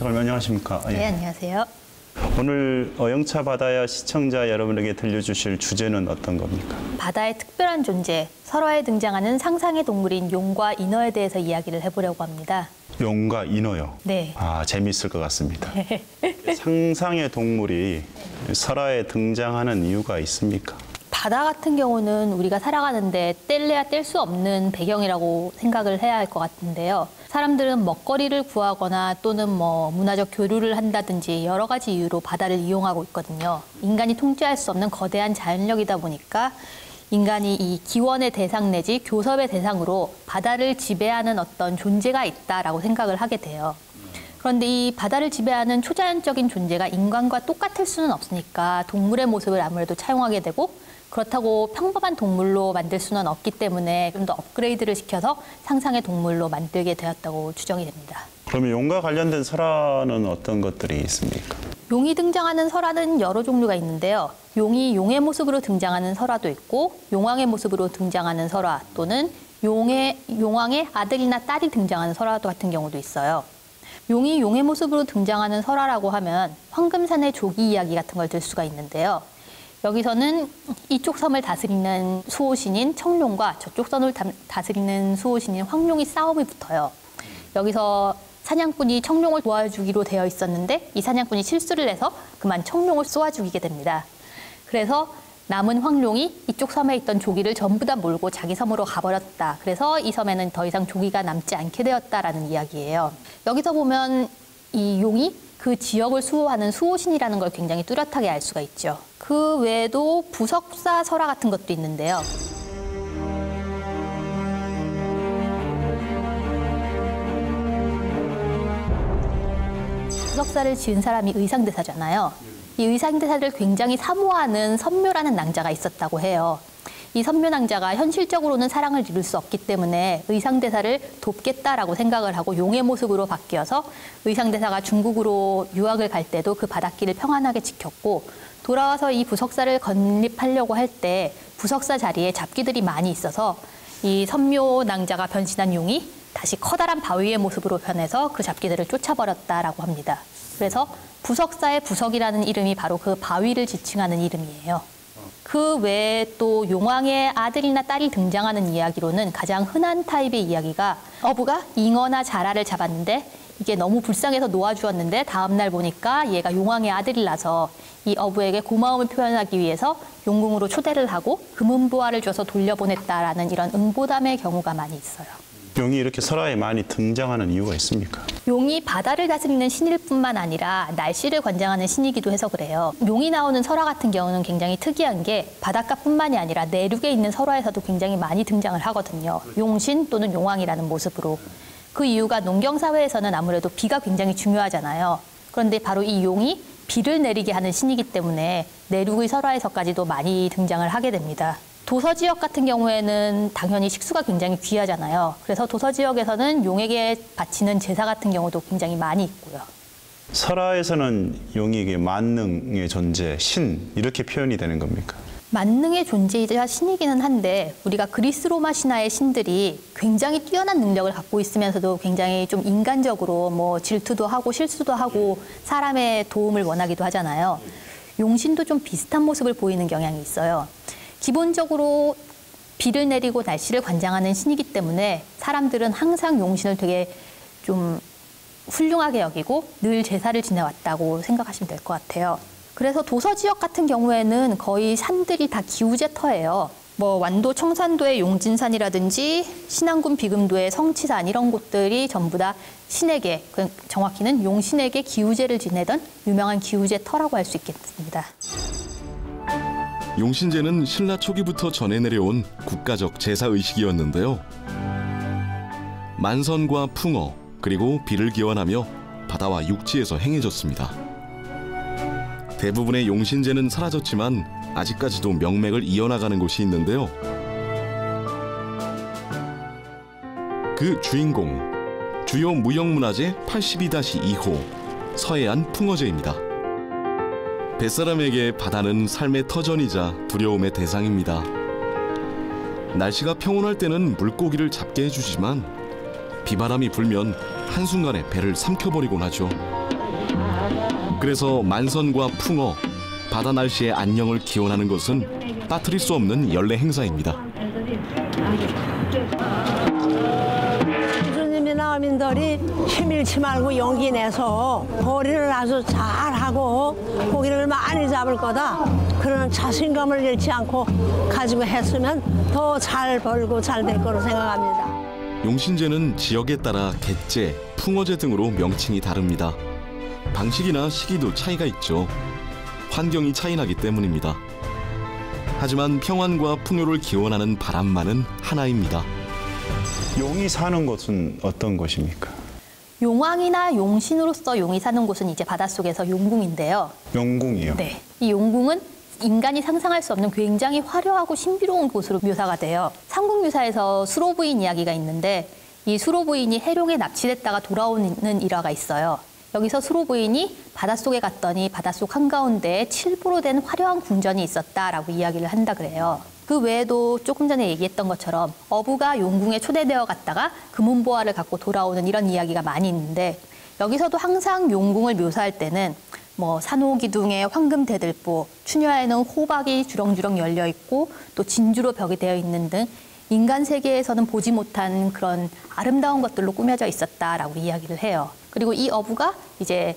사장님 안녕하십니까? 네, 안녕하세요. 오늘 어영차 바다야 시청자 여러분에게 들려주실 주제는 어떤 겁니까? 바다의 특별한 존재, 설화에 등장하는 상상의 동물인 용과 인어에 대해서 이야기를 해보려고 합니다. 용과 인어요? 네. 재미있을 것 같습니다. 상상의 동물이 설화에 등장하는 이유가 있습니까? 바다 같은 경우는 우리가 살아가는데 뗄래야 뗄 수 없는 배경이라고 생각을 해야 할 것 같은데요. 사람들은 먹거리를 구하거나 또는 문화적 교류를 한다든지 여러 가지 이유로 바다를 이용하고 있거든요. 인간이 통제할 수 없는 거대한 자연력이다 보니까 인간이 이 기원의 대상 내지 교섭의 대상으로 바다를 지배하는 어떤 존재가 있다라고 생각을 하게 돼요. 그런데 이 바다를 지배하는 초자연적인 존재가 인간과 똑같을 수는 없으니까 동물의 모습을 아무래도 차용하게 되고 그렇다고 평범한 동물로 만들 수는 없기 때문에 좀 더 업그레이드를 시켜서 상상의 동물로 만들게 되었다고 추정이 됩니다. 그러면 용과 관련된 설화는 어떤 것들이 있습니까? 용이 등장하는 설화는 여러 종류가 있는데요. 용이 용의 모습으로 등장하는 설화도 있고 용왕의 모습으로 등장하는 설화 또는 용왕의 아들이나 딸이 등장하는 설화 같은 경우도 있어요. 용이 용의 모습으로 등장하는 설화라고 하면 황금산의 조기 이야기 같은 걸 들 수가 있는데요. 여기서는 이쪽 섬을 다스리는 수호신인 청룡과 저쪽 섬을 다스리는 수호신인 황룡이 싸움이 붙어요. 여기서 사냥꾼이 청룡을 도와주기로 되어 있었는데 이 사냥꾼이 실수를 해서 그만 청룡을 쏘아 죽이게 됩니다. 그래서 남은 황룡이 이쪽 섬에 있던 조기를 전부 다 몰고 자기 섬으로 가버렸다. 그래서 이 섬에는 더 이상 조기가 남지 않게 되었다라는 이야기예요. 여기서 보면 이 용이 그 지역을 수호하는 수호신이라는 걸 굉장히 뚜렷하게 알 수가 있죠. 그 외에도 부석사 설화 같은 것도 있는데요. 부석사를 지은 사람이 의상대사잖아요. 이 의상대사를 굉장히 사모하는 선묘라는 낭자가 있었다고 해요. 이 선묘 낭자가 현실적으로는 사랑을 이룰 수 없기 때문에 의상대사를 돕겠다라고 생각을 하고 용의 모습으로 바뀌어서 의상대사가 중국으로 유학을 갈 때도 그 바닷길을 평안하게 지켰고 돌아와서 이 부석사를 건립하려고 할 때 부석사 자리에 잡기들이 많이 있어서 이 선묘 낭자가 변신한 용이 다시 커다란 바위의 모습으로 변해서 그 잡기들을 쫓아버렸다라고 합니다. 그래서 부석사의 부석이라는 이름이 바로 그 바위를 지칭하는 이름이에요. 그 외에 또 용왕의 아들이나 딸이 등장하는 이야기로는 가장 흔한 타입의 이야기가 어부가 잉어나 자라를 잡았는데 이게 너무 불쌍해서 놓아주었는데 다음날 보니까 얘가 용왕의 아들이라서 이 어부에게 고마움을 표현하기 위해서 용궁으로 초대를 하고 금은보화를 줘서 돌려보냈다라는 이런 응보담의 경우가 많이 있어요. 용이 이렇게 설화에 많이 등장하는 이유가 있습니까? 용이 바다를 다스리는 신일 뿐만 아니라 날씨를 관장하는 신이기도 해서 그래요. 용이 나오는 설화 같은 경우는 굉장히 특이한 게 바닷가뿐만이 아니라 내륙에 있는 설화에서도 굉장히 많이 등장을 하거든요. 용신 또는 용왕이라는 모습으로. 그 이유가 농경사회에서는 아무래도 비가 굉장히 중요하잖아요. 그런데 바로 이 용이 비를 내리게 하는 신이기 때문에 내륙의 설화에서까지도 많이 등장을 하게 됩니다. 도서지역 같은 경우에는 당연히 식수가 굉장히 귀하잖아요. 그래서 도서지역에서는 용에게 바치는 제사 같은 경우도 굉장히 많이 있고요. 설화에서는 용이 만능의 존재, 신 이렇게 표현이 되는 겁니까? 만능의 존재이자 신이기는 한데 우리가 그리스 로마 신화의 신들이 굉장히 뛰어난 능력을 갖고 있으면서도 굉장히 좀 인간적으로 질투도 하고 실수도 하고 사람의 도움을 원하기도 하잖아요. 용신도 좀 비슷한 모습을 보이는 경향이 있어요. 기본적으로 비를 내리고 날씨를 관장하는 신이기 때문에 사람들은 항상 용신을 되게 좀 훌륭하게 여기고 늘 제사를 지내왔다고 생각하시면 될 것 같아요. 그래서 도서지역 같은 경우에는 거의 산들이 다 기우제터예요. 완도 청산도의 용진산이라든지 신안군 비금도의 성치산 이런 곳들이 전부 다 신에게, 정확히는 용신에게 기우제를 지내던 유명한 기우제터라고 할 수 있겠습니다. 용신제는 신라 초기부터 전해 내려온 국가적 제사의식이었는데요. 만선과 풍어, 그리고 비를 기원하며 바다와 육지에서 행해졌습니다. 대부분의 용신제는 사라졌지만 아직까지도 명맥을 이어나가는 곳이 있는데요. 그 주인공, 주요 무형문화재 82-2호 서해안 풍어제입니다. 뱃사람에게 바다는 삶의 터전이자 두려움의 대상입니다. 날씨가 평온할 때는 물고기를 잡게 해주지만 비바람이 불면 한순간에 배를 삼켜버리곤 하죠. 그래서 만선과 풍어, 바다 날씨의 안녕을 기원하는 것은 빠뜨릴 수 없는 연례 행사입니다. 주님이나 어민들이 힘일치 말고 용기 내서 벌이를 아주 잘하고 고기를 많이 잡을 거다. 그런 자신감을 잃지 않고 가지고 했으면 더 잘 벌고 잘 될 거로 생각합니다. 용신제는 지역에 따라 갯제, 풍어제 등으로 명칭이 다릅니다. 방식이나 시기도 차이가 있죠. 환경이 차이나기 때문입니다. 하지만 평안과 풍요를 기원하는 바람만은 하나입니다. 용이 사는 곳은 어떤 곳입니까? 용왕이나 용신으로서 용이 사는 곳은 이제 바닷속에서 용궁인데요. 용궁이요. 네, 이 용궁은 인간이 상상할 수 없는 굉장히 화려하고 신비로운 곳으로 묘사가 돼요. 삼국유사에서 수로부인 이야기가 있는데 이 수로부인이 해룡에 납치됐다가 돌아오는 일화가 있어요. 여기서 수로부인이 바닷속에 갔더니 바닷속 한가운데에 칠보로 된 화려한 궁전이 있었다라고 이야기를 한다 그래요. 그 외에도 조금 전에 얘기했던 것처럼 어부가 용궁에 초대되어 갔다가 금은보화를 갖고 돌아오는 이런 이야기가 많이 있는데 여기서도 항상 용궁을 묘사할 때는 뭐 산호기둥에 황금 대들보, 추녀에는 호박이 주렁주렁 열려 있고 또 진주로 벽이 되어 있는 등 인간 세계에서는 보지 못한 그런 아름다운 것들로 꾸며져 있었다라고 이야기를 해요. 그리고 이 어부가 이제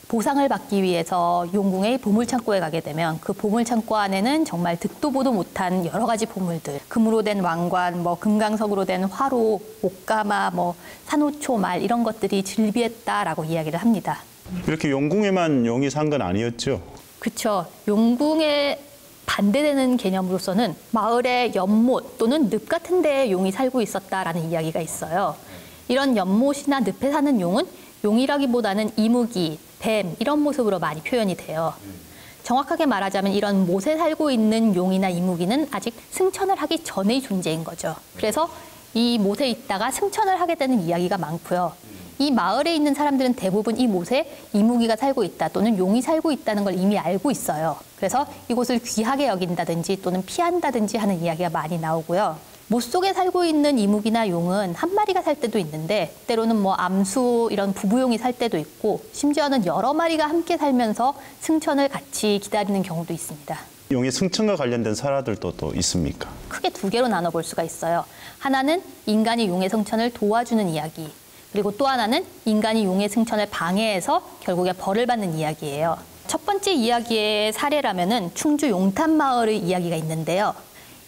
보상을 받기 위해서 용궁의 보물창고에 가게 되면 그 보물창고 안에는 정말 듣도 보도 못한 여러 가지 보물들, 금으로 된 왕관, 뭐 금강석으로 된 화로, 옷가마, 뭐 산호초, 말 이런 것들이 즐비했다라고 이야기를 합니다. 이렇게 용궁에만 용이 산 건 아니었죠? 그렇죠. 용궁에 반대되는 개념으로서는 마을에 연못 또는 늪 같은 데에 용이 살고 있었다라는 이야기가 있어요. 이런 연못이나 늪에 사는 용은 용이라기보다는 이무기, 뱀 이런 모습으로 많이 표현이 돼요. 정확하게 말하자면 이런 못에 살고 있는 용이나 이무기는 아직 승천을 하기 전의 존재인 거죠. 그래서 이 못에 있다가 승천을 하게 되는 이야기가 많고요. 이 마을에 있는 사람들은 대부분 이 못에 이무기가 살고 있다 또는 용이 살고 있다는 걸 이미 알고 있어요. 그래서 이곳을 귀하게 여긴다든지 또는 피한다든지 하는 이야기가 많이 나오고요. 못 속에 살고 있는 이무기나 용은 한 마리가 살 때도 있는데 때로는 뭐 암수 이런 부부용이 살 때도 있고 심지어는 여러 마리가 함께 살면서 승천을 같이 기다리는 경우도 있습니다. 용의 승천과 관련된 설화들도 또 있습니까? 크게 두 개로 나눠볼 수가 있어요. 하나는 인간이 용의 승천을 도와주는 이야기. 그리고 또 하나는 인간이 용의 승천을 방해해서 결국에 벌을 받는 이야기예요. 첫 번째 이야기의 사례라면은 충주 용탄 마을의 이야기가 있는데요.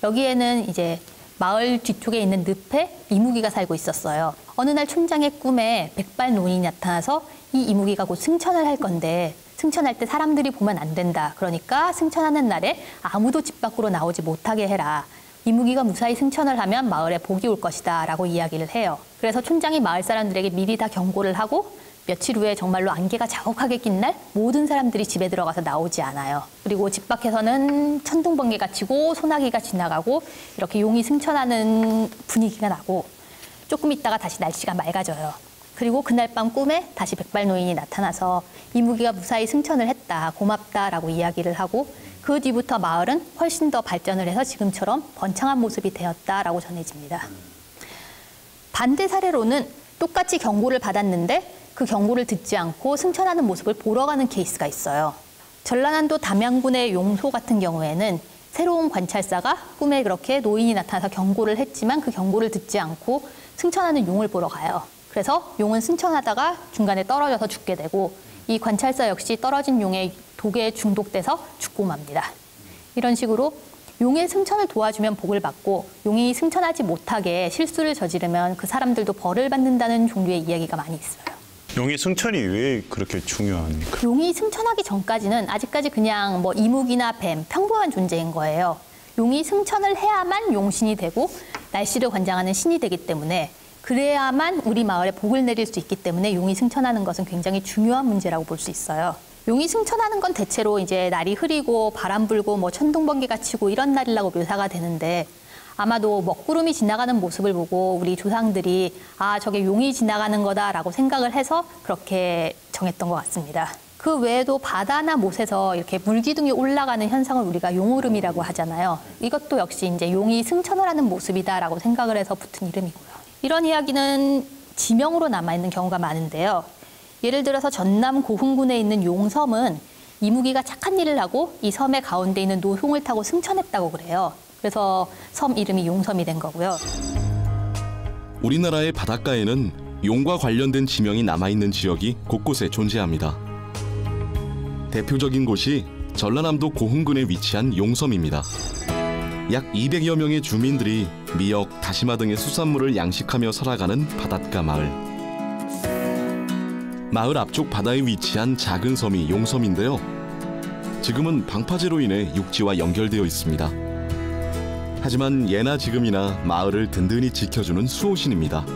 여기에는 이제 마을 뒤쪽에 있는 늪에 이무기가 살고 있었어요. 어느 날 촌장의 꿈에 백발 노인이 나타나서 이 이무기가 곧 승천을 할 건데 승천할 때 사람들이 보면 안 된다. 그러니까 승천하는 날에 아무도 집 밖으로 나오지 못하게 해라. 이무기가 무사히 승천을 하면 마을에 복이 올 것이다 라고 이야기를 해요. 그래서 촌장이 마을 사람들에게 미리 다 경고를 하고 며칠 후에 정말로 안개가 자욱하게 낀 날 모든 사람들이 집에 들어가서 나오지 않아요. 그리고 집 밖에서는 천둥번개가 치고 소나기가 지나가고 이렇게 용이 승천하는 분위기가 나고 조금 있다가 다시 날씨가 맑아져요. 그리고 그날 밤 꿈에 다시 백발 노인이 나타나서 이무기가 무사히 승천을 했다, 고맙다라고 이야기를 하고 그 뒤부터 마을은 훨씬 더 발전을 해서 지금처럼 번창한 모습이 되었다라고 전해집니다. 반대 사례로는 똑같이 경고를 받았는데 그 경고를 듣지 않고 승천하는 모습을 보러 가는 케이스가 있어요. 전라남도 담양군의 용소 같은 경우에는 새로운 관찰사가 꿈에 그렇게 노인이 나타나서 경고를 했지만 그 경고를 듣지 않고 승천하는 용을 보러 가요. 그래서 용은 승천하다가 중간에 떨어져서 죽게 되고 이 관찰사 역시 떨어진 용의 독에 중독돼서 죽고 맙니다. 이런 식으로 용의 승천을 도와주면 복을 받고 용이 승천하지 못하게 실수를 저지르면 그 사람들도 벌을 받는다는 종류의 이야기가 많이 있어요. 용의 승천이 왜 그렇게 중요합니까? 용이 승천하기 전까지는 아직까지 그냥 뭐 이무기나 뱀, 평범한 존재인 거예요. 용이 승천을 해야만 용신이 되고 날씨를 관장하는 신이 되기 때문에 그래야만 우리 마을에 복을 내릴 수 있기 때문에 용이 승천하는 것은 굉장히 중요한 문제라고 볼 수 있어요. 용이 승천하는 건 대체로 이제 날이 흐리고 바람 불고 뭐 천둥번개가 치고 이런 날이라고 묘사가 되는데 아마도 먹구름이 지나가는 모습을 보고 우리 조상들이 아, 저게 용이 지나가는 거다라고 생각을 해서 그렇게 정했던 것 같습니다. 그 외에도 바다나 못에서 이렇게 물기둥이 올라가는 현상을 우리가 용오름이라고 하잖아요. 이것도 역시 이제 용이 승천을 하는 모습이다라고 생각을 해서 붙은 이름이고요. 이런 이야기는 지명으로 남아있는 경우가 많은데요. 예를 들어서 전남 고흥군에 있는 용섬은 이무기가 착한 일을 하고 이 섬의 가운데 있는 노홍을 타고 승천했다고 그래요. 그래서 섬 이름이 용섬이 된 거고요. 우리나라의 바닷가에는 용과 관련된 지명이 남아있는 지역이 곳곳에 존재합니다. 대표적인 곳이 전라남도 고흥군에 위치한 용섬입니다. 약 200여 명의 주민들이 미역, 다시마 등의 수산물을 양식하며 살아가는 바닷가 마을. 마을 앞쪽 바다에 위치한 작은 섬이 용섬인데요. 지금은 방파제로 인해 육지와 연결되어 있습니다. 하지만 예나 지금이나 마을을 든든히 지켜주는 수호신입니다.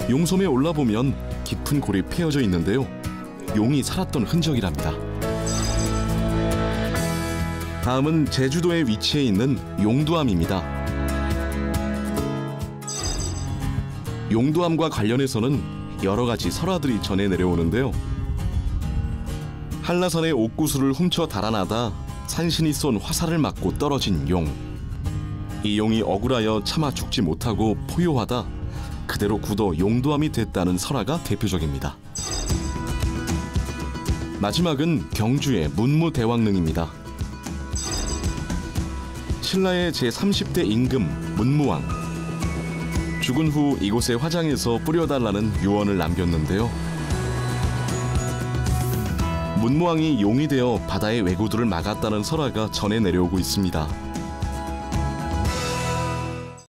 용섬에 올라보면 깊은 골이 패여져 있는데요. 용이 살았던 흔적이랍니다. 다음은 제주도에 위치해 있는 용두암입니다. 용두암과 관련해서는 여러 가지 설화들이 전해 내려오는데요. 한라산의 옥구슬을 훔쳐 달아나다 산신이 쏜 화살을 맞고 떨어진 용. 이 용이 억울하여 차마 죽지 못하고 포효하다 그대로 굳어 용두암이 됐다는 설화가 대표적입니다. 마지막은 경주의 문무대왕릉입니다. 신라의 제30대 임금 문무왕. 죽은 후 이곳에 화장해서 뿌려달라는 유언을 남겼는데요. 문무왕이 용이 되어 바다의 왜구들을 막았다는 설화가 전해 내려오고 있습니다.